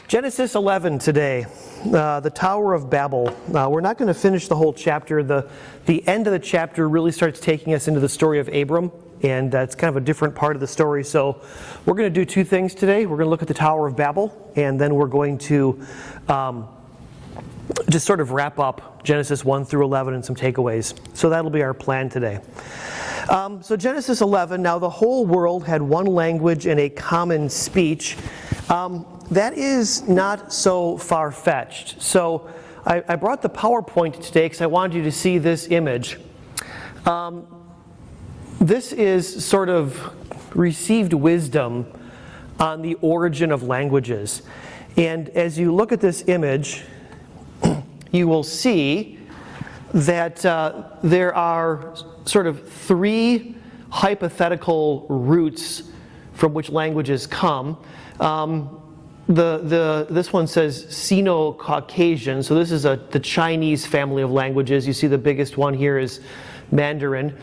Genesis 11 today, the Tower of Babel. We're not going to finish the whole chapter. The end of the chapter really starts taking us into the story of Abram, and it's kind of a different part of the story. So we're going to do two things today. We're going to look at the Tower of Babel, and then we're going to just sort of wrap up Genesis 1 through 11 and some takeaways. So that'll be our plan today. So Genesis 11, now the whole world had one language and a common speech. That is not so far-fetched. So I brought the PowerPoint today because I wanted you to see this image. This is sort of received wisdom on the origin of languages. And as you look at this image, you will see that there are sort of three hypothetical roots from which languages come. This one says Sino-Caucasian, so this is the Chinese family of languages. You see the biggest one here is Mandarin.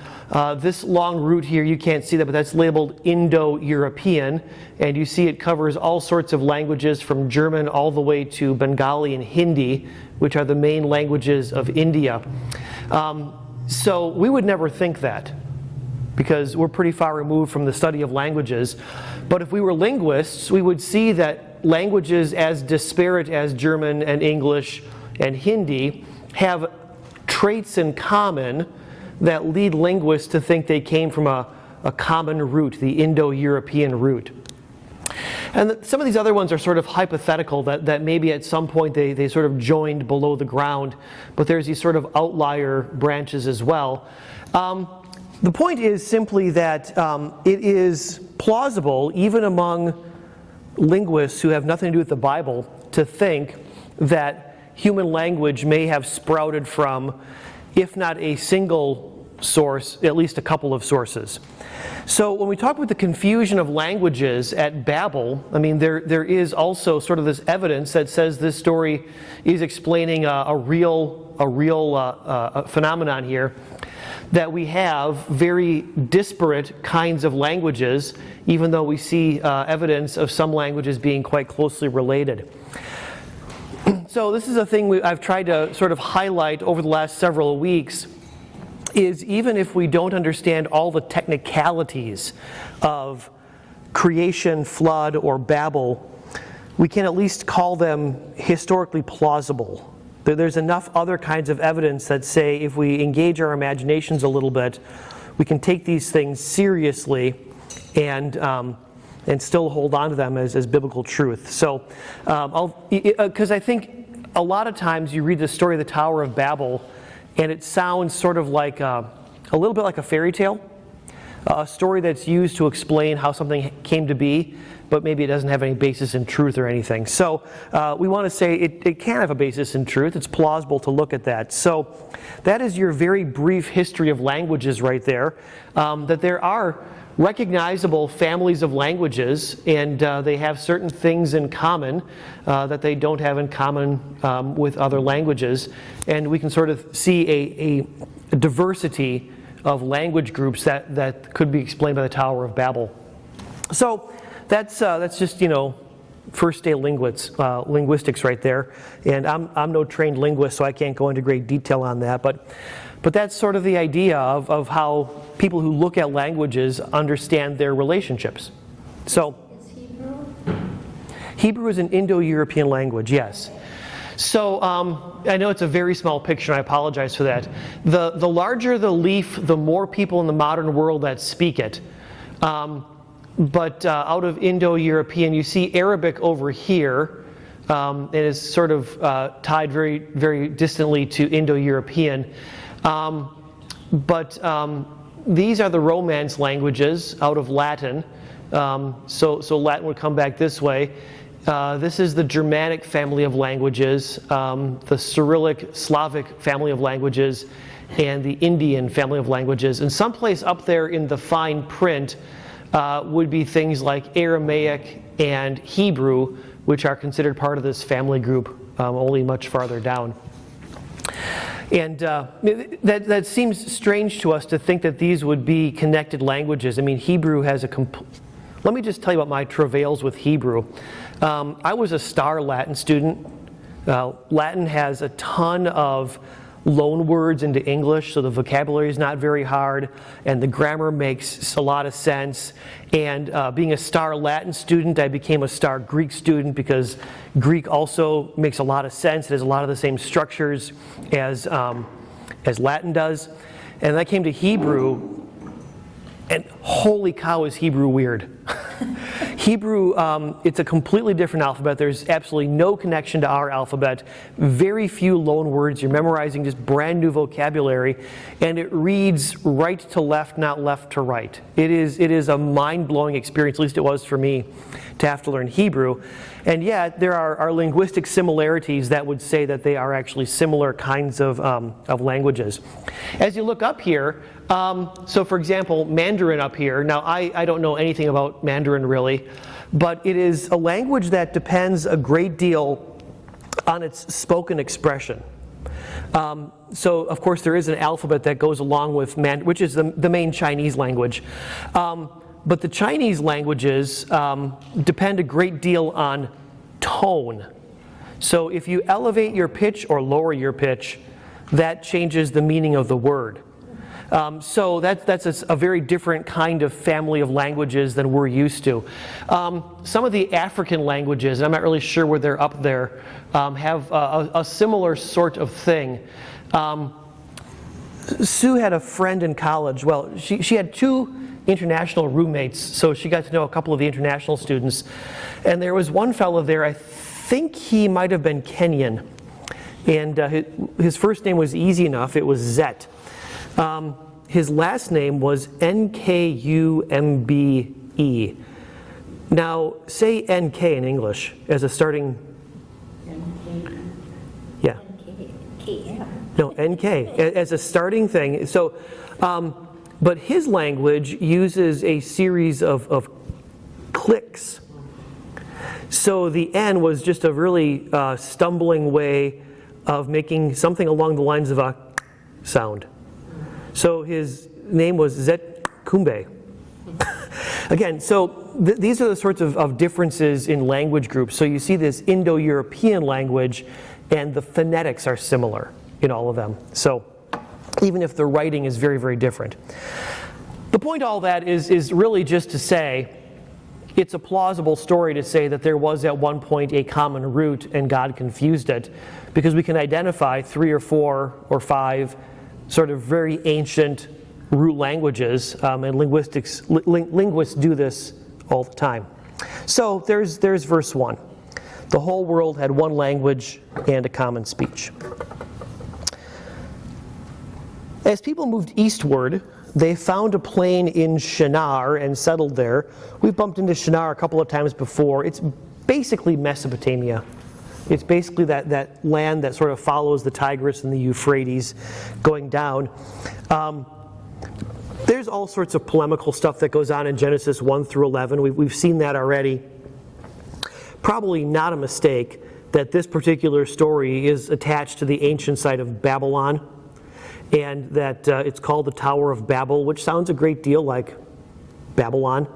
This long root here, you can't see that, but that's labeled Indo-European, and you see it covers all sorts of languages from German all the way to Bengali and Hindi, which are the main languages of India. So we would never think that, because we're pretty far removed from the study of languages. But if we were linguists, we would see that languages as disparate as German and English and Hindi have traits in common that lead linguists to think they came from a common root, the Indo-European root. And some of these other ones are sort of hypothetical, that maybe at some point they sort of joined below the ground, but there's these sort of outlier branches as well. The point is simply that it is plausible, even among linguists who have nothing to do with the Bible, to think that human language may have sprouted from, if not a single source, at least a couple of sources. So when we talk about the confusion of languages at Babel, I mean, there is also sort of this evidence that says this story is explaining a real phenomenon here, that we have very disparate kinds of languages, even though we see evidence of some languages being quite closely related. So this is a thing I've tried to sort of highlight over the last several weeks, is even if we don't understand all the technicalities of creation, flood, or Babel, we can at least call them historically plausible. There's enough other kinds of evidence that say if we engage our imaginations a little bit, we can take these things seriously and still hold on to them as biblical truth. So, because I think a lot of times you read the story of the Tower of Babel, and it sounds sort of like a little bit like a fairy tale, a story that's used to explain how something came to be, but maybe it doesn't have any basis in truth or anything. So we want to say it can have a basis in truth. It's plausible to look at that. So that is your very brief history of languages right there, that there are recognizable families of languages, and they have certain things in common that they don't have in common with other languages. And we can sort of see a diversity of language groups that could be explained by the Tower of Babel. So that's just, first day linguistics right there. And I'm no trained linguist, so I can't go into great detail on that. But that's sort of the idea of how people who look at languages understand their relationships. So, is Hebrew? Hebrew is an Indo-European language, yes. So I know it's a very small picture, and I apologize for that. The larger the leaf, the more people in the modern world that speak it. But out of Indo-European, you see Arabic over here. It is sort of tied very, very distantly to Indo-European. But these are the Romance languages out of Latin. So Latin would come back this way. This is the Germanic family of languages, the Cyrillic Slavic family of languages, and the Indian family of languages. And someplace up there in the fine print would be things like Aramaic and Hebrew, which are considered part of this family group, only much farther down. And that seems strange to us to think that these would be connected languages. I mean, Hebrew has Let me just tell you about my travails with Hebrew. I was a star Latin student. Latin has a ton of loan words into English, so the vocabulary is not very hard, and the grammar makes a lot of sense. And being a star Latin student, I became a star Greek student because Greek also makes a lot of sense. It has a lot of the same structures as Latin does. And I came to Hebrew, and holy cow, is Hebrew weird. Hebrew, it's a completely different alphabet. There's absolutely no connection to our alphabet. Very few loan words. You're memorizing just brand new vocabulary. And it reads right to left, not left to right. It is a mind-blowing experience, at least it was for me, to have to learn Hebrew. And yet, there are linguistic similarities that would say that they are actually similar kinds of languages. As you look up here, so for example, Mandarin up here. Now, I don't know anything about Mandarin really, but it is a language that depends a great deal on its spoken expression. So, of course, there is an alphabet that goes along with Mandarin, which is the main Chinese language. But the Chinese languages depend a great deal on tone. So if you elevate your pitch or lower your pitch, that changes the meaning of the word. So that's a very different kind of family of languages than we're used to. Some of the African languages, I'm not really sure where they're up there, have a similar sort of thing. Sue had a friend in college. Well, she had two international roommates, so she got to know a couple of the international students. And there was one fellow there, I think he might have been Kenyan. And his first name was easy enough, it was Zet. His last name was Nkumbe. Now, say NK in English as a starting... Yeah. No, NK as a starting thing. So, but his language uses a series of clicks. So the N was just a really stumbling way of making something along the lines of a sound. So his name was Zet Kumbe. Again, so these are the sorts of differences in language groups. So you see this Indo-European language, and the phonetics are similar in all of them. So even if the writing is very, very different. The point of all that is really just to say, it's a plausible story to say that there was at one point a common root and God confused it, because we can identify 3 or 4 or 5 sort of very ancient root languages, and linguists do this all the time. So there's verse 1. The whole world had one language and a common speech. As people moved eastward, they found a plain in Shinar and settled there. We've bumped into Shinar a couple of times before. It's basically Mesopotamia. It's basically that land that sort of follows the Tigris and the Euphrates going down. There's all sorts of polemical stuff that goes on in Genesis 1 through 11. We've seen that already. Probably not a mistake that this particular story is attached to the ancient site of Babylon, and that it's called the Tower of Babel, which sounds a great deal like Babylon,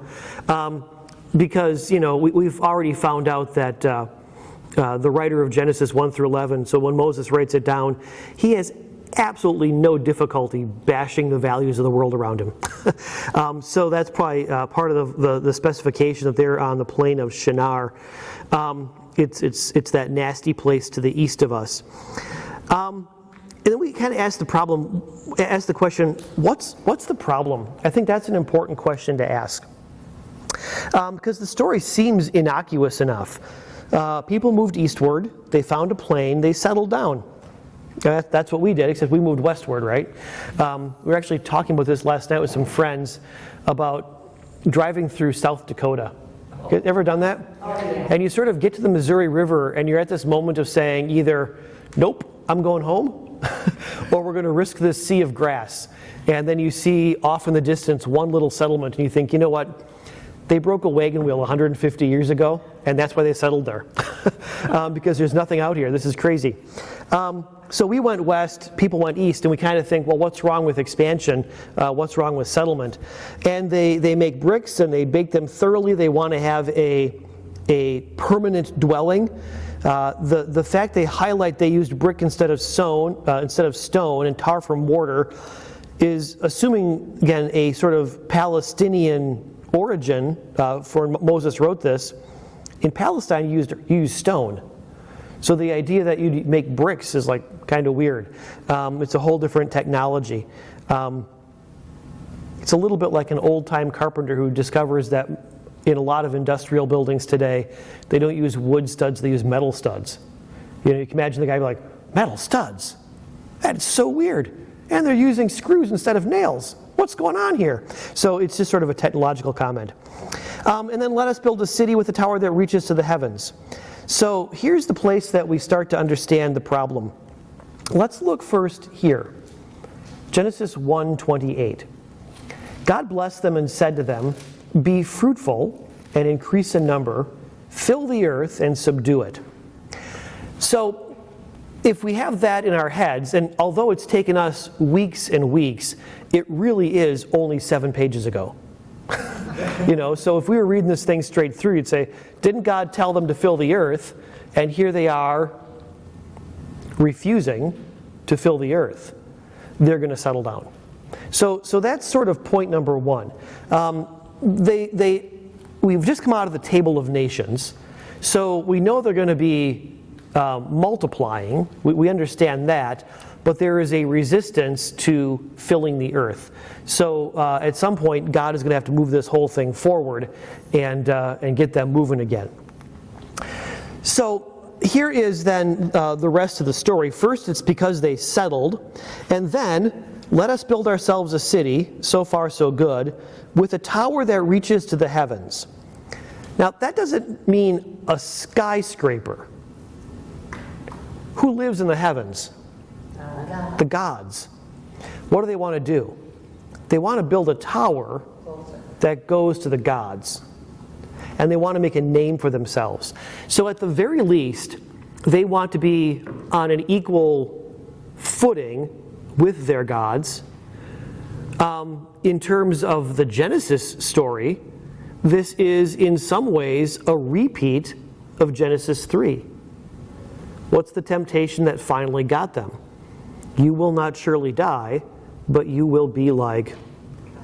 because we've already found out that the writer of Genesis 1 through 11, so when Moses writes it down, he has absolutely no difficulty bashing the values of the world around him. So that's probably part of the specification that they're on the plain of Shinar. It's that nasty place to the east of us. And then we kind of ask the question, what's the problem? I think that's an important question to ask. Because the story seems innocuous enough. People moved eastward, they found a plain, they settled down. That's what we did, except we moved westward, right? We were actually talking about this last night with some friends about driving through South Dakota. You ever done that? Oh, yeah. And you sort of get to the Missouri River and you're at this moment of saying either, nope, I'm going home, or we're going to risk this sea of grass. And then you see off in the distance one little settlement and you think, you know what, They broke a wagon wheel 150 years ago, and that's why they settled there. Because there's nothing out here. This is crazy. So we went west, people went east, and we kind of think, well, what's wrong with expansion? What's wrong with settlement? And they make bricks, and they bake them thoroughly. They want to have a permanent dwelling. The fact they highlight they used brick instead of stone and tar for mortar is assuming, again, a sort of Palestinian origin. For Moses wrote this. In Palestine, you used stone. So the idea that you make bricks is like kind of weird. It's a whole different technology. It's a little bit like an old-time carpenter who discovers that in a lot of industrial buildings today, they don't use wood studs, they use metal studs. You can imagine the guy be like, metal studs? That's so weird. And they're using screws instead of nails. What's going on here? So it's just sort of a technological comment. And then let us build a city with a tower that reaches to the heavens. So here's the place that we start to understand the problem. Let's look first here. Genesis 1:28. God blessed them and said to them, "Be fruitful and increase in number, fill the earth and subdue it." So if we have that in our heads, and although it's taken us weeks and weeks, it really is only 7 pages ago. So if we were reading this thing straight through, you'd say, didn't God tell them to fill the earth? And here they are refusing to fill the earth. They're going to settle down. So that's sort of point number one. We've just come out of the table of nations, so we know they're going to be multiplying. We understand that. But there is a resistance to filling the earth. So at some point, God is going to have to move this whole thing forward and get them moving again. So here is then the rest of the story. First, it's because they settled. And then, let us build ourselves a city, so far so good, with a tower that reaches to the heavens. Now, that doesn't mean a skyscraper. Who lives in the heavens? The gods. What do they want to do? They want to build a tower that goes to the gods. And they want to make a name for themselves. So at the very least, they want to be on an equal footing with their gods. In terms of the Genesis story, this is in some ways a repeat of Genesis 3. What's the temptation that finally got them? You will not surely die, but you will be like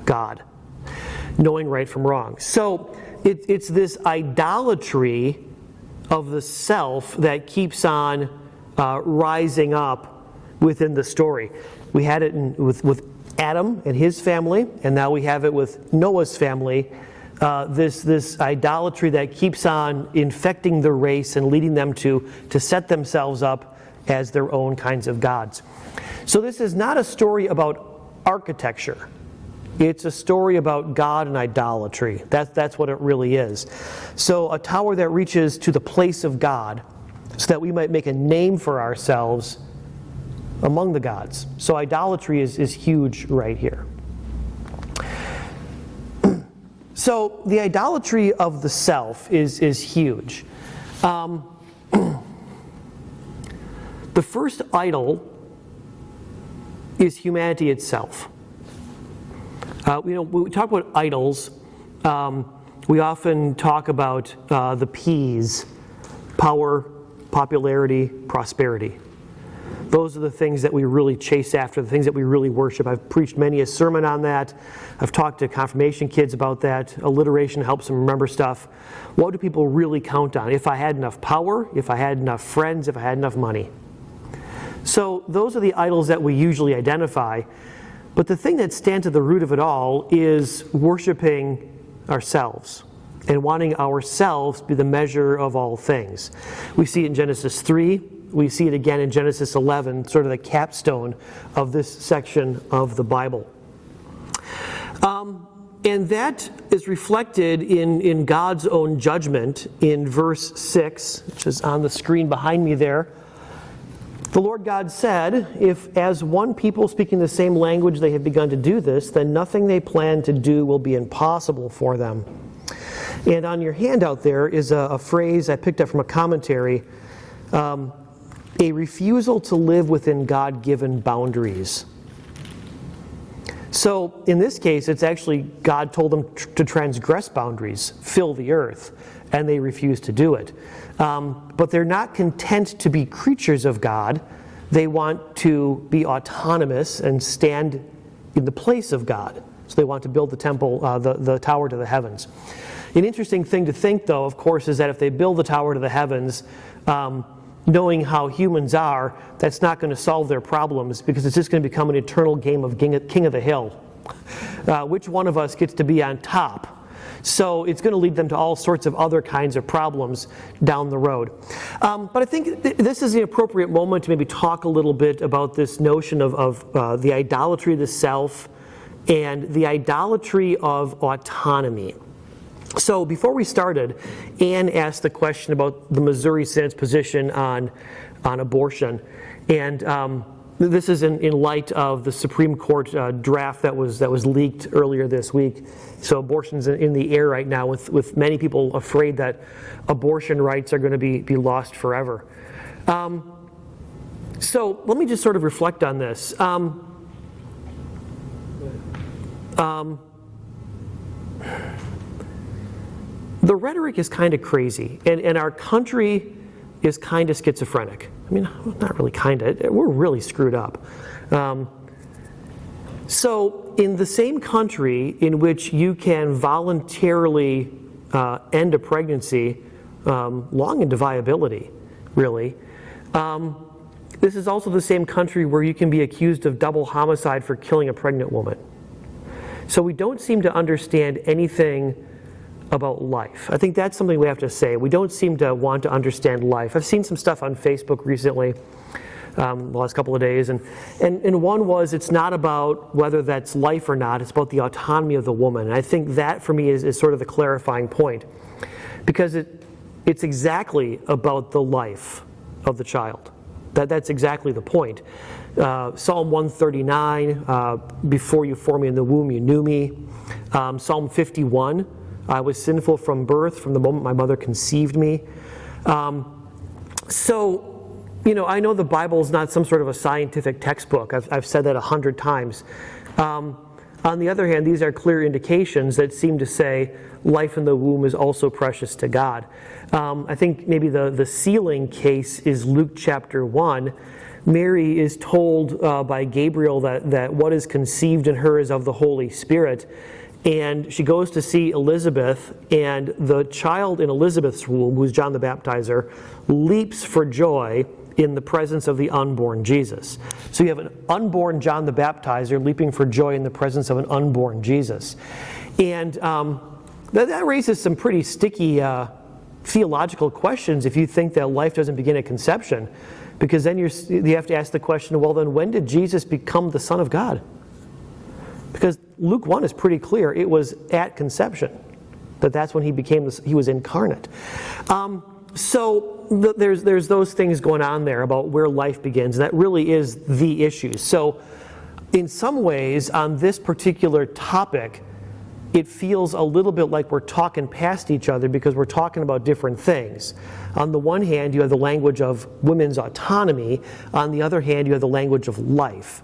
God, knowing right from wrong. So it's this idolatry of the self that keeps on rising up within the story. We had it with Adam and his family, and now we have it with Noah's family. This idolatry that keeps on infecting the race and leading them to set themselves up as their own kinds of gods. So this is not a story about architecture. It's a story about God and idolatry. That's what it really is. So a tower that reaches to the place of God so that we might make a name for ourselves among the gods. So idolatry is huge right here. So the idolatry of the self is huge. The first idol is humanity itself. When we talk about idols, we often talk about the P's: power, popularity, prosperity. Those are the things that we really chase after, the things that we really worship. I've preached many a sermon on that. I've talked to confirmation kids about that. Alliteration helps them remember stuff. What do people really count on? If I had enough power, if I had enough friends, if I had enough money. So those are the idols that we usually identify. But the thing that stands at the root of it all is worshiping ourselves and wanting ourselves to be the measure of all things. We see it in Genesis 3. We see it again in Genesis 11, sort of the capstone of this section of the Bible. And that is reflected in God's own judgment in verse 6, which is on the screen behind me there. The Lord God said, "If as one people speaking the same language they have begun to do this, then nothing they plan to do will be impossible for them. And on your handout there is a phrase I picked up from a commentary, a refusal to live within God-given boundaries. So in this case, it's actually God told them to transgress boundaries, fill the earth, and they refuse to do it. But they're not content to be creatures of God. They want to be autonomous and stand in the place of God. So they want to build the temple, the tower to the heavens. An interesting thing to think, though, of course, is that if they build the tower to the heavens, knowing how humans are, that's not going to solve their problems, because it's just going to become an eternal game of king of the hill. Which one of us gets to be on top? So it's going to lead them to all sorts of other kinds of problems down the road. But I think this is the appropriate moment to maybe talk a little bit about this notion of the idolatry of the self and the idolatry of autonomy. So before we started, Anne asked the question about the Missouri Synode's position on abortion. And this is in light of the Supreme Court draft that was leaked earlier this week. So abortion's in the air right now, with many people afraid that abortion rights are going to be lost forever. So let me just sort of reflect on this. The rhetoric is kind of crazy, and our country is kind of schizophrenic. I mean, not really kind of. We're really screwed up. So in the same country in which you can voluntarily end a pregnancy long into viability, really, this is also the same country where you can be accused of double homicide for killing a pregnant woman. So we don't seem to understand anything about life. I think that's something we have to say. We don't seem to want to understand life. I've seen some stuff on Facebook recently, the last couple of days, and one was, it's not about whether that's life or not, it's about the autonomy of the woman. And I think that for me is sort of the clarifying point, because it's exactly about the life of the child. That's exactly the point. Psalm 139, before you formed me in the womb, you knew me. Psalm 51, I was sinful from birth, from the moment my mother conceived me. So, I know the Bible is not some sort of a scientific textbook. I've said that 100 times. On the other hand, these are clear indications that seem to say life in the womb is also precious to God. I think maybe the sealing case is Luke chapter 1. Mary is told by Gabriel that what is conceived in her is of the Holy Spirit. And she goes to see Elizabeth, and the child in Elizabeth's womb, who's John the Baptizer, leaps for joy in the presence of the unborn Jesus. So you have an unborn John the Baptizer leaping for joy in the presence of an unborn Jesus. And that raises some pretty sticky theological questions if you think that life doesn't begin at conception. Because then you have to ask the question, well, then when did Jesus become the Son of God? Because Luke 1 is pretty clear. It was at conception that's when he was incarnate. So there's those things going on there about where life begins, and that really is the issue. So in some ways, on this particular topic, it feels a little bit like we're talking past each other because we're talking about different things. On the one hand, you have the language of women's autonomy. On the other hand, you have the language of life.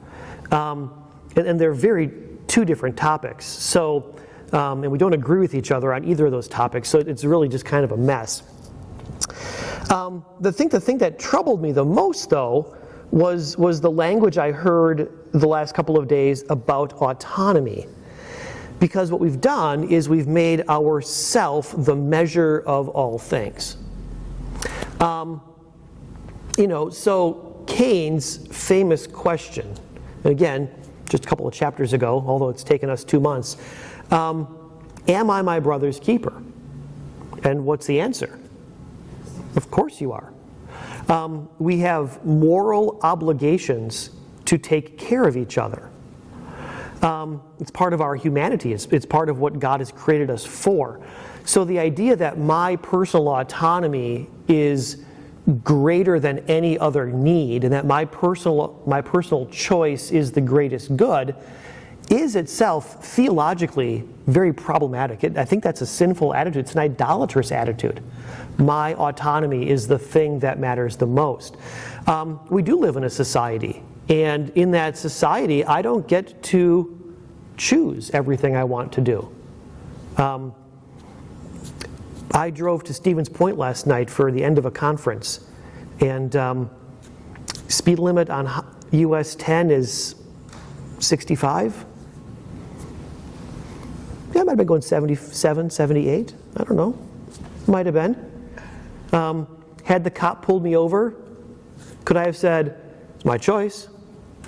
And they're very two different topics. So, and we don't agree with each other on either of those topics, so it's really just kind of a mess. The thing that troubled me the most, though, was the language I heard the last couple of days about autonomy. Because what we've done is we've made ourself the measure of all things. So Cain's famous question, and again, just a couple of chapters ago, although it's taken us 2 months, am I my brother's keeper? And what's the answer? Of course you are. We have moral obligations to take care of each other. It's part of our humanity. It's part of what God has created us for. So the idea that my personal autonomy is greater than any other need, and that my personal choice is the greatest good, is itself theologically very problematic. I think that's a sinful attitude. It's an idolatrous attitude. My autonomy is the thing that matters the most. We do live in a society, and in that society, I don't get to choose everything I want to do. I drove to Stevens Point last night for the end of a conference, and speed limit on US 10 is 65. Yeah, I might have been going 77, 78. I don't know. Might have been. Had the cop pulled me over, could I have said, it's my choice? He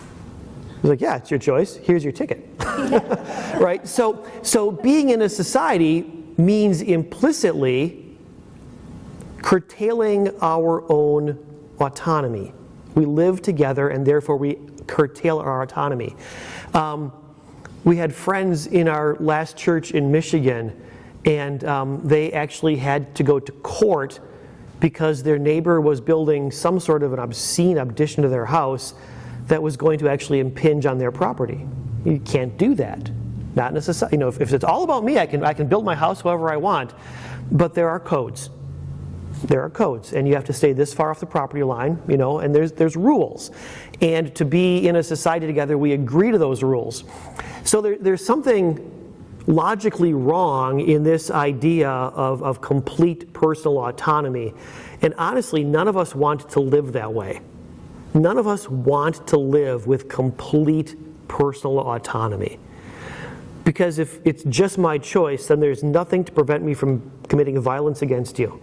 was like, yeah, it's your choice. Here's your ticket. Right? So being in a society means implicitly curtailing our own autonomy. We live together, and therefore we curtail our autonomy. We had friends in our last church in Michigan, and they actually had to go to court because their neighbor was building some sort of an obscene addition to their house that was going to actually impinge on their property. You can't do that. Not in a society. If it's all about me, I can build my house however I want. But there are codes. There are codes, and you have to stay this far off the property line, and there's rules. And to be in a society together, we agree to those rules. So there's something logically wrong in this idea of complete personal autonomy. And honestly, none of us want to live that way. None of us want to live with complete personal autonomy. Because if it's just my choice, then there's nothing to prevent me from committing violence against you.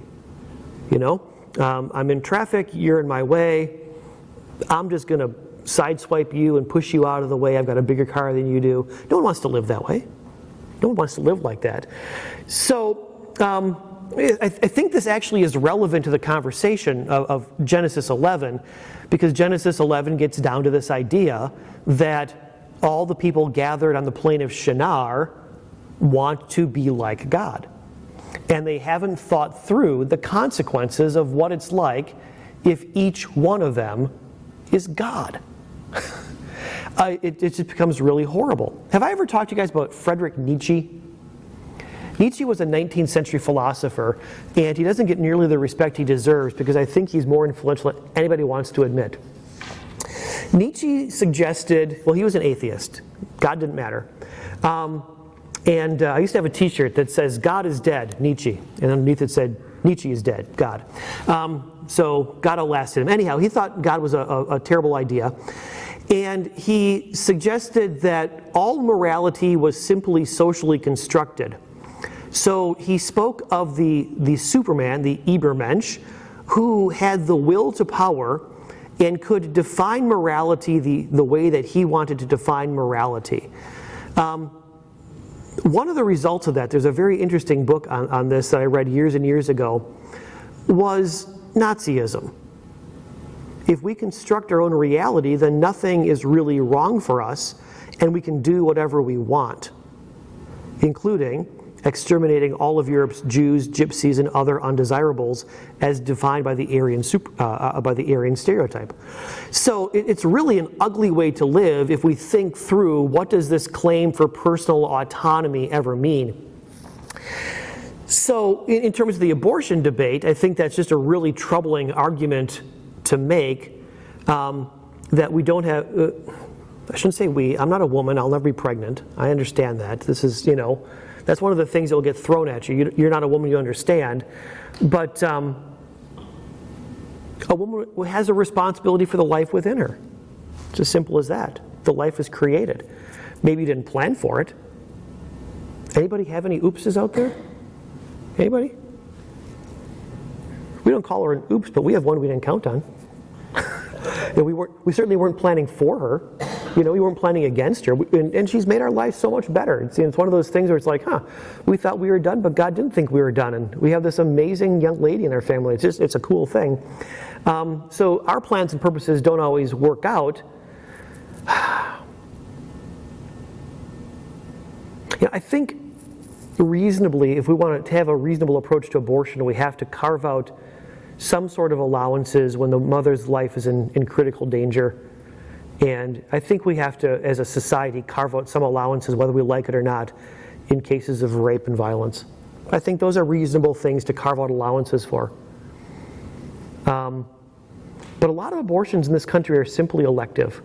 I'm in traffic, you're in my way, I'm just going to sideswipe you and push you out of the way, I've got a bigger car than you do. No one wants to live that way. No one wants to live like that. So I think this actually is relevant to the conversation of Genesis 11, because Genesis 11 gets down to this idea that all the people gathered on the plain of Shinar want to be like God. And they haven't thought through the consequences of what it's like if each one of them is God. It just becomes really horrible. Have I ever talked to you guys about Friedrich Nietzsche? Nietzsche was a 19th century philosopher, and he doesn't get nearly the respect he deserves because I think he's more influential than anybody wants to admit. Nietzsche suggested, he was an atheist. God didn't matter. And I used to have a t-shirt that says, God is dead, Nietzsche. And underneath it said, Nietzsche is dead, God. So God outlasted him. Anyhow, he thought God was a terrible idea. And he suggested that all morality was simply socially constructed. So he spoke of the Superman, the Übermensch, who had the will to power and could define morality the way that he wanted to define morality. One of the results of that, there's a very interesting book on this that I read years and years ago, was Nazism. If we construct our own reality, then nothing is really wrong for us, and we can do whatever we want, including exterminating all of Europe's Jews, gypsies, and other undesirables as defined by the Aryan stereotype. So it's really an ugly way to live if we think through what does this claim for personal autonomy ever mean. So in terms of the abortion debate, I think that's just a really troubling argument to make, that we don't have, I shouldn't say we, I'm not a woman, I'll never be pregnant. I understand that. This is, that's one of the things that will get thrown at you. You're not a woman, you understand. But a woman has a responsibility for the life within her. It's as simple as that. The life is created. Maybe you didn't plan for it. Anybody have any oopses out there? Anybody? We don't call her an oops, but we have one we didn't count on. We certainly weren't planning for her. We weren't planning against her. And she's made our life so much better. It's one of those things where it's like, we thought we were done, but God didn't think we were done. And we have this amazing young lady in our family. It's a cool thing. So our plans and purposes don't always work out. I think reasonably, if we want to have a reasonable approach to abortion, we have to carve out some sort of allowances when the mother's life is in critical danger. And I think we have to, as a society, carve out some allowances, whether we like it or not, in cases of rape and violence. I think those are reasonable things to carve out allowances for. But a lot of abortions in this country are simply elective,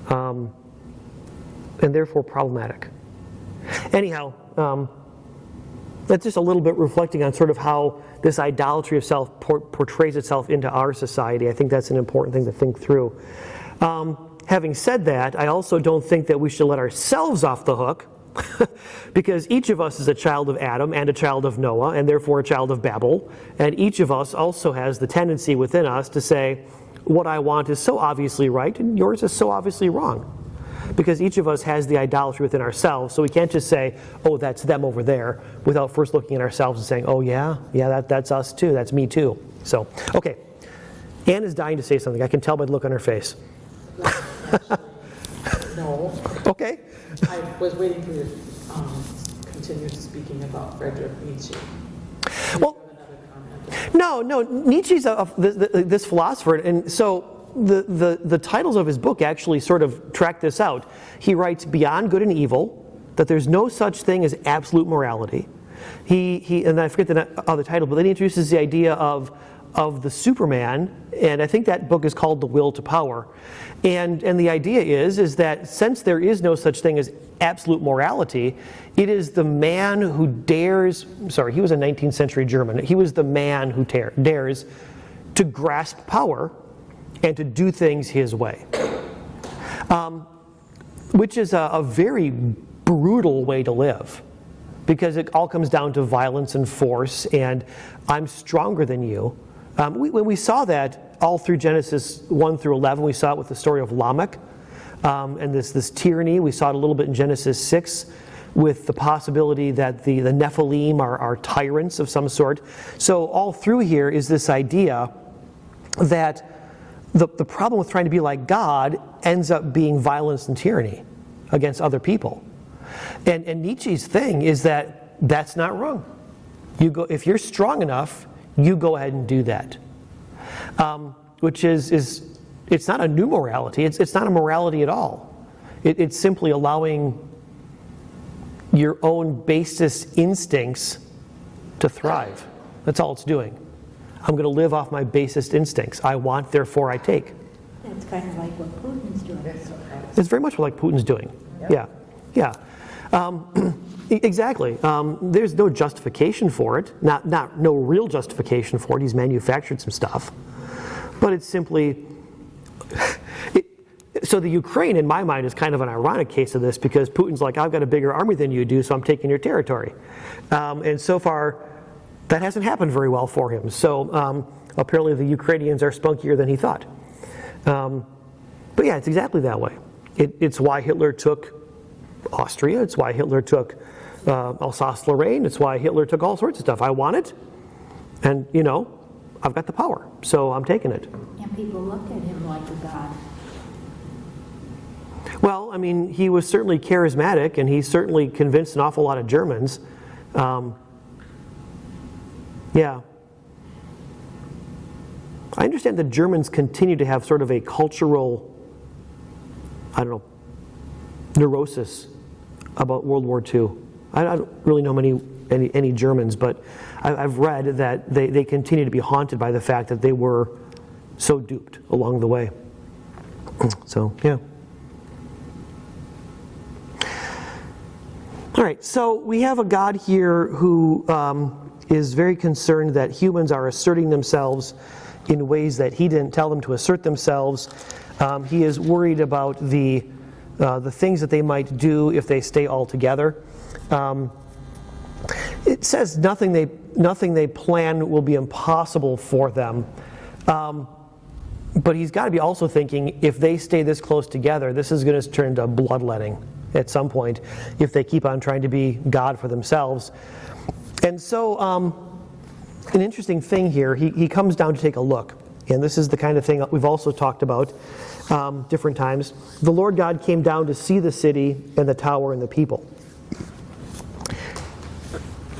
and therefore problematic. Anyhow, that's just a little bit reflecting on sort of how this idolatry of self portrays itself into our society. I think that's an important thing to think through. Having said that, I also don't think that we should let ourselves off the hook, because each of us is a child of Adam and a child of Noah, and therefore a child of Babel. And each of us also has the tendency within us to say, what I want is so obviously right, and yours is so obviously wrong. Because each of us has the idolatry within ourselves, so we can't just say, oh, that's them over there, without first looking at ourselves and saying, oh yeah, that's us too, that's me too. So, okay. Anne is dying to say something. I can tell by the look on her face. No. Okay. I was waiting for you to continue speaking about Friedrich Nietzsche. Well, no, Nietzsche's this philosopher, and so the titles of his book actually sort of track this out. He writes Beyond Good and Evil, that there's no such thing as absolute morality. He and I forget the other title, but then he introduces the idea of the Superman, and I think that book is called The Will to Power. And the idea is that since there is no such thing as absolute morality, it is the man who dares, he was a 19th century German, he was the man who dares to grasp power and to do things his way. Which is a very brutal way to live, because it all comes down to violence and force, and I'm stronger than you. When we saw that all through Genesis 1 through 11, we saw it with the story of Lamech and this tyranny. We saw it a little bit in Genesis 6 with the possibility that the Nephilim are tyrants of some sort. So all through here is this idea that the problem with trying to be like God ends up being violence and tyranny against other people. And Nietzsche's thing is that that's not wrong. You go, if you're strong enough, you go ahead and do that. Which is it's not a new morality. It's not a morality at all. It's simply allowing your own basest instincts to thrive. That's all it's doing. I'm going to live off my basest instincts. I want, therefore I take. That's kind of like what Putin's doing. It's very much like Putin's doing. Yeah. Exactly. There's no justification for it. No real justification for it. He's manufactured some stuff. But it's simply... So the Ukraine, in my mind, is kind of an ironic case of this, because Putin's like, I've got a bigger army than you do, so I'm taking your territory. And so far, that hasn't happened very well for him. So apparently the Ukrainians are spunkier than he thought. But yeah, it's exactly that way. It's why Hitler took Austria. It's why Hitler took Alsace-Lorraine. It's why Hitler took all sorts of stuff. I want it, and I've got the power, so I'm taking it. And people looked at him like a god. Well, I mean, he was certainly charismatic, and he certainly convinced an awful lot of Germans. Yeah. I understand that Germans continue to have sort of a cultural, neurosis about World War II. I don't really know any Germans, but I've read that they continue to be haunted by the fact that they were so duped along the way. So, yeah. All right, so we have a God here who is very concerned that humans are asserting themselves in ways that he didn't tell them to assert themselves. He is worried about the things that they might do if they stay all together. It says nothing they plan will be impossible for them. But he's got to be also thinking, if they stay this close together, this is going to turn into bloodletting at some point if they keep on trying to be God for themselves. And so an interesting thing here, he comes down to take a look. And this is the kind of thing that we've also talked about different times. The Lord God came down to see the city and the tower and the people.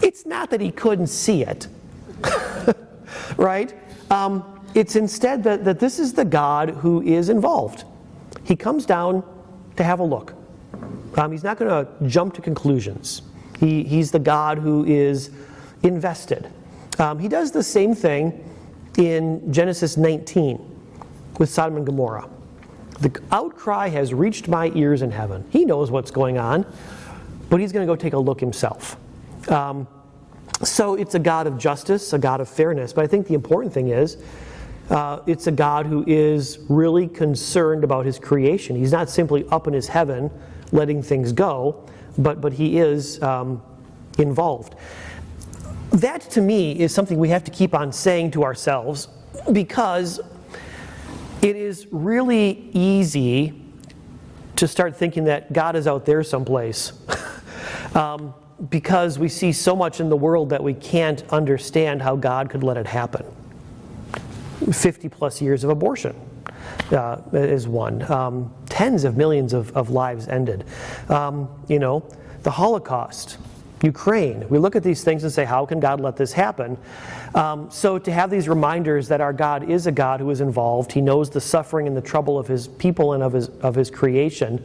It's not that he couldn't see it, right? It's instead that this is the God who is involved. He comes down to have a look. He's not going to jump to conclusions. He's the God who is invested. He does the same thing in Genesis 19 with Sodom and Gomorrah. The outcry has reached my ears in heaven. He knows what's going on, but he's going to go take a look himself. So it's a God of justice, a God of fairness, but I think the important thing is it's a God who is really concerned about his creation. He's not simply up in his heaven letting things go, but he is involved. That, to me, is something we have to keep on saying to ourselves, because it is really easy to start thinking that God is out there someplace. Because we see so much in the world that we can't understand how God could let it happen. 50 plus years of abortion is one. Tens of millions of lives ended. The Holocaust, Ukraine. We look at these things and say, how can God let this happen? So to have these reminders that our God is a God who is involved, he knows the suffering and the trouble of his people and of his creation.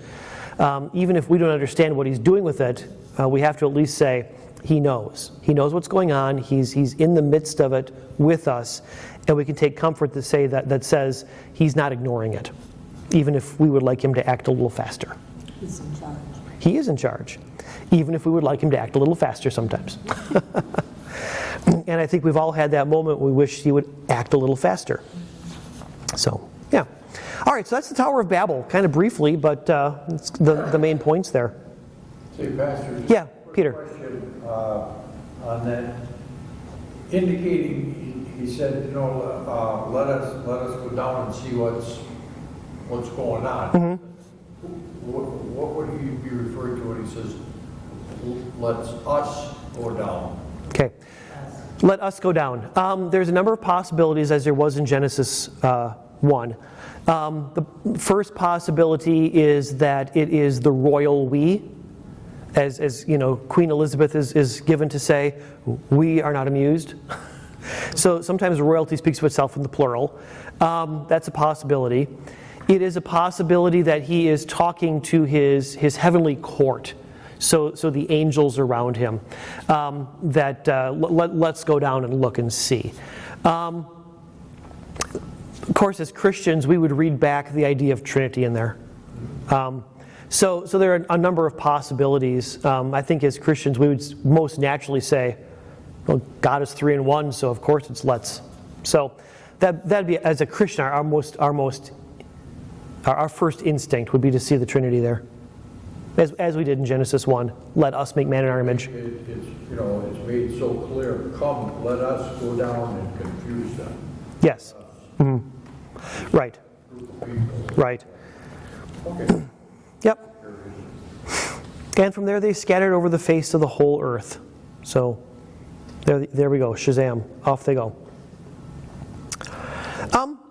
Even if we don't understand what he's doing with it, we have to at least say, he knows. He knows what's going on. He's in the midst of it with us. And we can take comfort to say that says he's not ignoring it, even if we would like him to act a little faster. He's in charge. He is in charge, even if we would like him to act a little faster sometimes. And I think we've all had that moment we wish he would act a little faster. So, yeah. All right, so that's the Tower of Babel, kind of briefly, but it's the main points there. Say, Pastor, just Yeah, a quick Peter. question on that. Indicating, he said, let us go down and see what's going on. Mm-hmm. What would he be referring to when he says, let us go down? Okay. Let us go down. There's a number of possibilities, as there was in Genesis 1. The first possibility is that it is the royal we, as Queen Elizabeth is given to say, we are not amused. So sometimes royalty speaks of itself in the plural. That's a possibility. It is a possibility that he is talking to his heavenly court. So the angels around him, let's go down and look and see. Of course, as Christians, we would read back the idea of Trinity in there. So there are a number of possibilities. I think as Christians, we would most naturally say, well, God is 3 in 1, so of course it's let's. So that'd be, as a Christian, our first instinct would be to see the Trinity there. As we did in Genesis 1, let us make man in our image. It's made so clear. Come, let us go down and confuse them. Yes. Mm-hmm. Right. Right. Okay. Yep. And from there they scattered over the face of the whole earth. So there we go. Shazam. Off they go.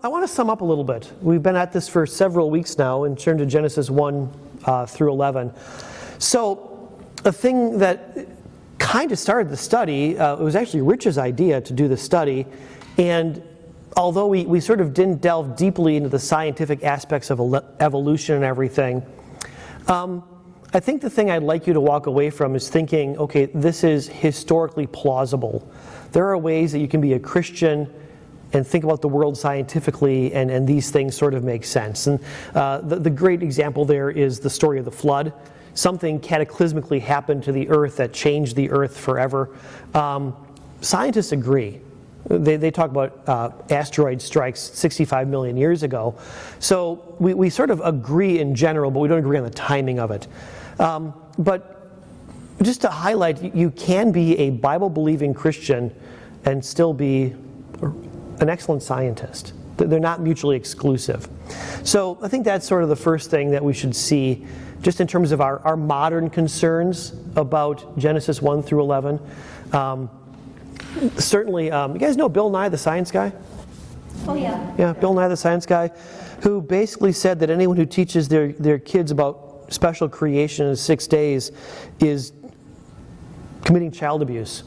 I want to sum up a little bit. We've been at this for several weeks now and turned to Genesis 1 through 11. So a thing that kind of started the study, it was actually Rich's idea to do the study, and although we sort of didn't delve deeply into the scientific aspects of evolution and everything, I think the thing I'd like you to walk away from is thinking, okay, this is historically plausible. There are ways that you can be a Christian and think about the world scientifically, and these things sort of make sense. And the great example there is the story of the flood. Something cataclysmically happened to the earth that changed the earth forever. Scientists agree. They talk about asteroid strikes 65 million years ago. So we sort of agree in general, but we don't agree on the timing of it. But just to highlight, you can be a Bible-believing Christian and still be an excellent scientist. They're not mutually exclusive. So I think that's sort of the first thing that we should see just in terms of our modern concerns about Genesis 1 through 11. Certainly, you guys know Bill Nye the Science Guy? Oh, yeah. Yeah, Bill Nye the Science Guy, who basically said that anyone who teaches their kids about special creation in 6 days is committing child abuse.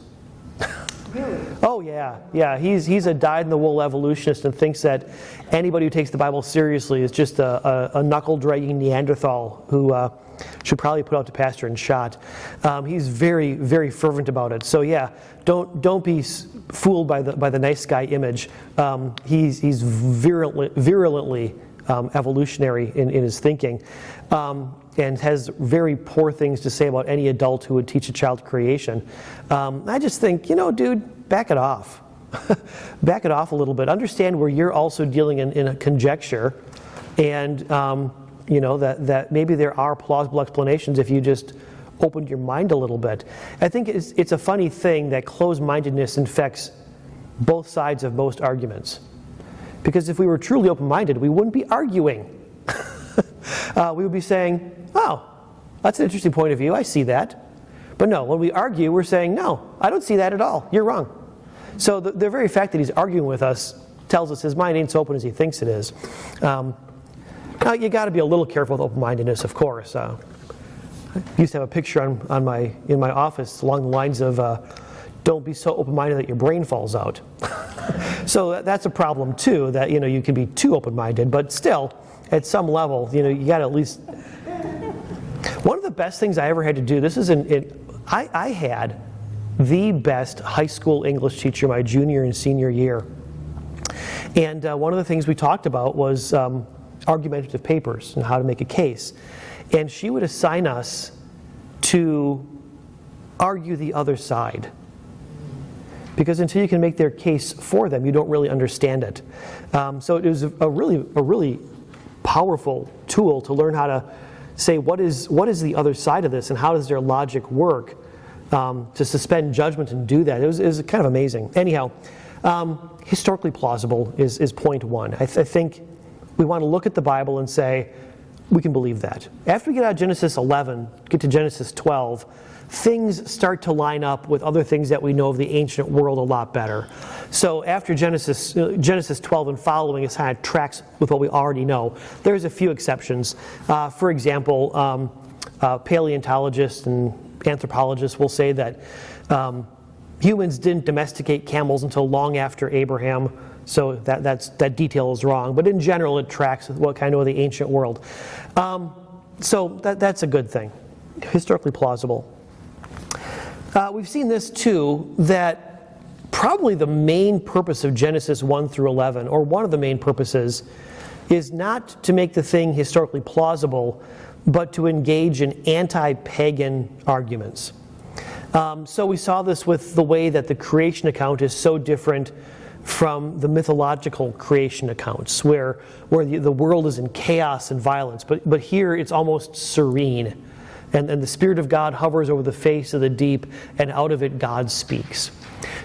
Oh yeah. He's a dyed-in-the-wool evolutionist and thinks that anybody who takes the Bible seriously is just a knuckle-dragging Neanderthal who should probably put out to pasture and shot. He's very, very fervent about it. So yeah, don't be fooled by the nice guy image. He's virulently evolutionary in his thinking, and has very poor things to say about any adult who would teach a child creation. I just think, dude, back it off. Back it off a little bit. Understand where you're also dealing in a conjecture, and that maybe there are plausible explanations if you just opened your mind a little bit. I think it's a funny thing that closed-mindedness infects both sides of most arguments. Because if we were truly open-minded, we wouldn't be arguing. We would be saying, oh, that's an interesting point of view, I see that. But no, when we argue, we're saying, no, I don't see that at all, you're wrong. So the very fact that he's arguing with us tells us his mind ain't so open as he thinks it is. Now, you got to be a little careful with open-mindedness, of course. I used to have a picture in my office along the lines of, don't be so open-minded that your brain falls out. So that's a problem too, that you can be too open-minded, but still, at some level, you got to at least. One of the best things I ever had to do. This is I had the best high school English teacher my junior and senior year, and one of the things we talked about was argumentative papers and how to make a case, and she would assign us to argue the other side. Because until you can make their case for them, you don't really understand it. So it was a really powerful tool to learn how to say what is the other side of this and how does their logic work, to suspend judgment and do that. It was kind of amazing. Anyhow, historically plausible is point one. I think we want to look at the Bible and say, we can believe that. After we get out of Genesis 11, get to Genesis 12, things start to line up with other things that we know of the ancient world a lot better. So after Genesis 12 and following, it kind of tracks with what we already know. There's a few exceptions. For example, paleontologists and anthropologists will say that humans didn't domesticate camels until long after Abraham. So that detail is wrong. But in general, it tracks with what kind of the ancient world. So that's a good thing. Historically plausible. We've seen this too, that probably the main purpose of Genesis 1 through 11, or one of the main purposes, is not to make the thing historically plausible, but to engage in anti-pagan arguments. So we saw this with the way that the creation account is so different from the mythological creation accounts, where the world is in chaos and violence, but here it's almost serene. And the Spirit of God hovers over the face of the deep, and out of it God speaks.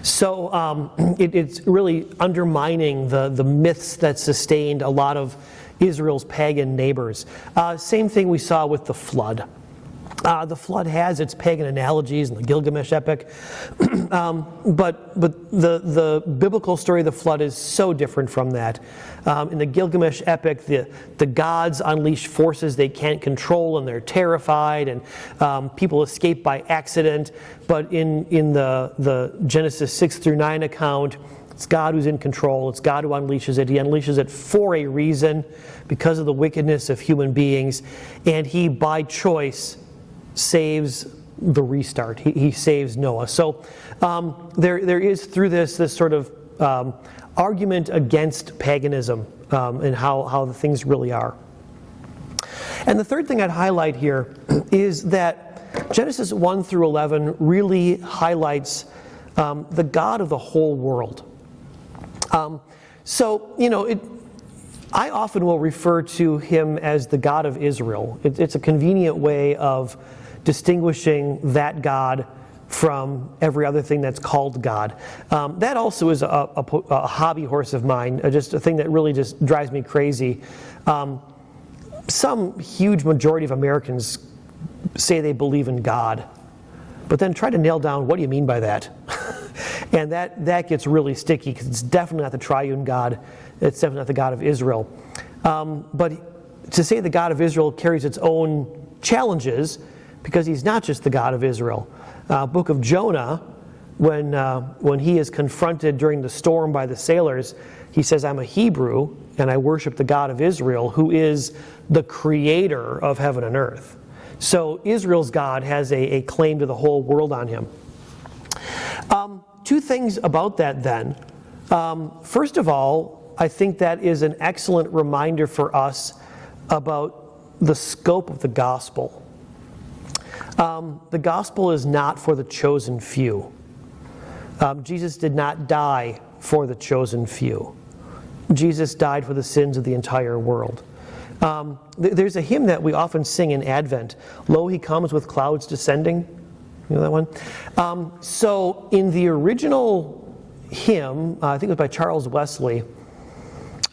So it's really undermining the myths that sustained a lot of Israel's pagan neighbors. Same thing we saw with the flood. The flood has its pagan analogies in the Gilgamesh epic, but the biblical story of the flood is so different from that. In the Gilgamesh epic, the gods unleash forces they can't control, and they're terrified, and people escape by accident. But in the Genesis 6 through 9 account, it's God who's in control. It's God who unleashes it. He unleashes it for a reason, because of the wickedness of human beings, and he, by choice, saves the restart. He saves Noah. So there is, through this sort of argument against paganism and how the things really are. And the third thing I'd highlight here is that Genesis 1 through 11 really highlights the God of the whole world. I often will refer to him as the God of Israel. It's a convenient way of distinguishing that God from every other thing that's called God. That also is a hobby horse of mine, just a thing that really just drives me crazy. Some huge majority of Americans say they believe in God, but then try to nail down, what do you mean by that? And that gets really sticky, because it's definitely not the triune God. It's definitely not the God of Israel. But to say the God of Israel carries its own challenges, because he's not just the God of Israel. Book of Jonah, when he is confronted during the storm by the sailors, he says, I'm a Hebrew, and I worship the God of Israel, who is the creator of heaven and earth. So Israel's God has a claim to the whole world on him. Two things about that then. First of all, I think that is an excellent reminder for us about the scope of the gospel. The gospel is not for the chosen few. Jesus did not die for the chosen few. Jesus died for the sins of the entire world. There's a hymn that we often sing in Advent, Lo, he comes with clouds descending. You know that one? So in the original hymn, I think it was by Charles Wesley,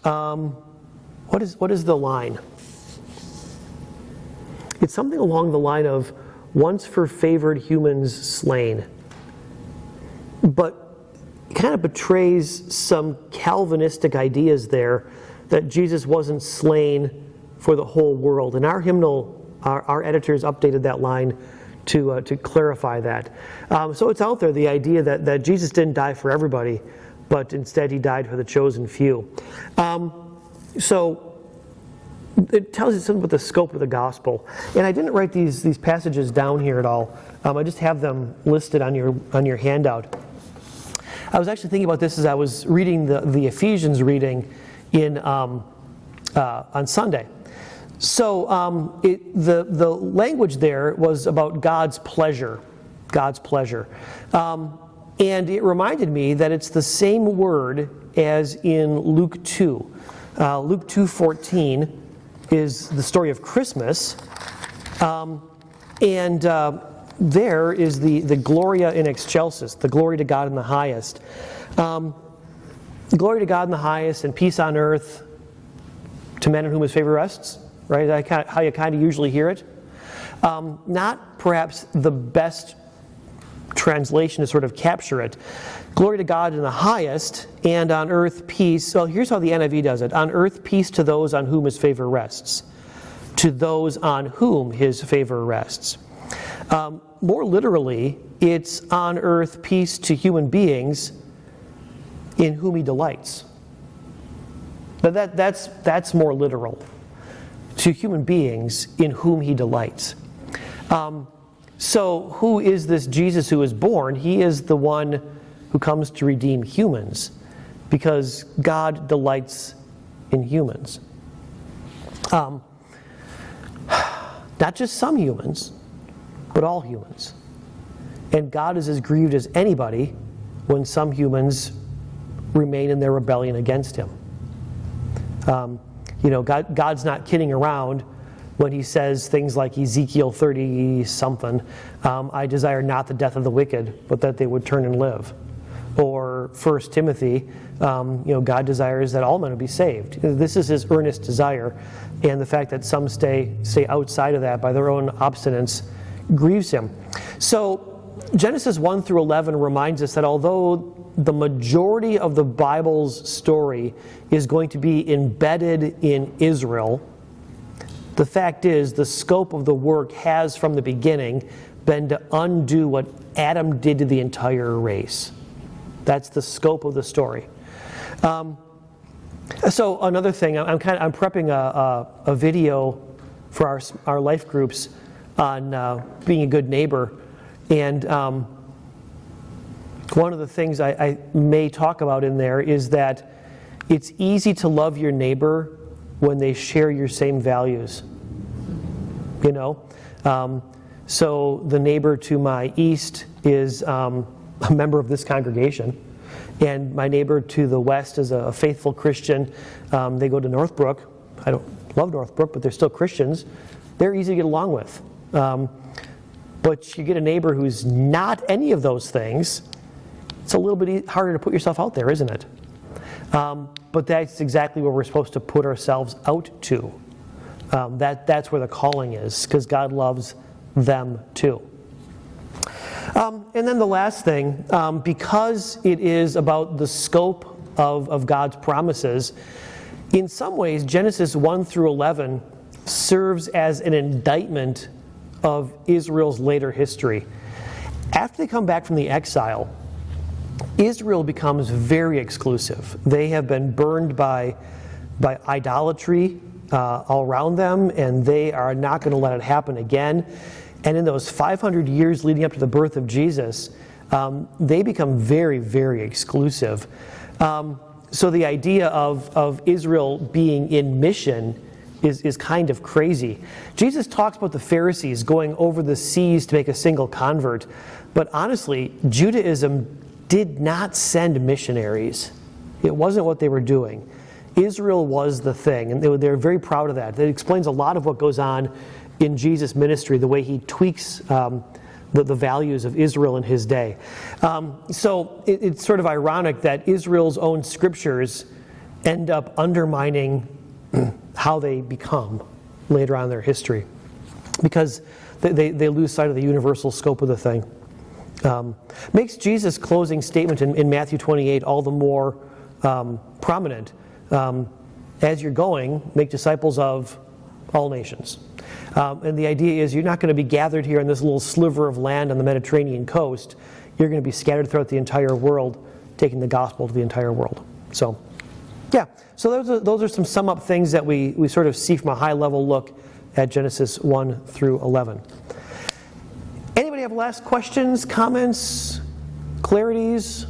what is the line? It's something along the line of, once for favored humans slain. But it kind of betrays some Calvinistic ideas there that Jesus wasn't slain for the whole world. And our hymnal, our editors updated that line to clarify that. So it's out there, the idea that Jesus didn't die for everybody, but instead he died for the chosen few. So it tells you something about the scope of the gospel. And I didn't write these passages down here at all. I just have them listed on your handout. I was actually thinking about this as I was reading the Ephesians reading on Sunday. So the language there was about God's pleasure. God's pleasure. And it reminded me that it's the same word as in Luke 2. Luke 2:14 is the story of Christmas. There is the Gloria in Excelsis, the glory to God in the highest. Glory to God in the highest and peace on earth to men in whom his favor rests, right? That's how you kind of usually hear it. Not perhaps the best translation to sort of capture it. Glory to God in the highest, and on earth peace. Well, here's how the NIV does it. On earth peace to those on whom his favor rests. To those on whom his favor rests. More literally, it's on earth peace to human beings in whom he delights. But that's more literal. To human beings in whom he delights. So who is this Jesus who is born? He is the one who comes to redeem humans, because God delights in humans. Not just some humans, but all humans. And God is as grieved as anybody when some humans remain in their rebellion against him. God's not kidding around when he says things like Ezekiel 30-something, I desire not the death of the wicked, but that they would turn and live. Or 1 Timothy, God desires that all men would be saved. This is his earnest desire, and the fact that some stay outside of that by their own obstinance grieves him. So Genesis 1 through 11 reminds us that although the majority of the Bible's story is going to be embedded in Israel, the fact is the scope of the work has from the beginning been to undo what Adam did to the entire race. That's the scope of the story. So another thing, I'm prepping a video for our life groups on being a good neighbor, and one of the things I may talk about in there is that it's easy to love your neighbor when they share your same values. So the neighbor to my east is a member of this congregation, and my neighbor to the west is a faithful Christian. They go to Northbrook. I don't love Northbrook, but they're still Christians. They're easy to get along with. But you get a neighbor who's not any of those things, it's a little bit harder to put yourself out there, isn't it? But that's exactly where we're supposed to put ourselves out to. That's where the calling is, because God loves them too. And then the last thing, because it is about the scope of God's promises, in some ways Genesis 1 through 11 serves as an indictment of Israel's later history. After they come back from the exile, Israel becomes very exclusive. They have been burned by idolatry all around them, and they are not going to let it happen again. And in those 500 years leading up to the birth of Jesus, they become very, very exclusive. So the idea of Israel being in mission is kind of crazy. Jesus talks about the Pharisees going over the seas to make a single convert, but honestly, Judaism did not send missionaries. It wasn't what they were doing. Israel was the thing, and they're very proud of that. That explains a lot of what goes on in Jesus' ministry, the way he tweaks the values of Israel in his day. So it's sort of ironic that Israel's own scriptures end up undermining how they become later on in their history, because they lose sight of the universal scope of the thing. Makes Jesus' closing statement in Matthew 28 all the more prominent. As you're going, make disciples of all nations. And the idea is you're not going to be gathered here in this little sliver of land on the Mediterranean coast. You're going to be scattered throughout the entire world, taking the gospel to the entire world. So, yeah. So those are some sum-up things that we sort of see from a high-level look at Genesis 1 through 11. Anybody have last questions, comments, clarities?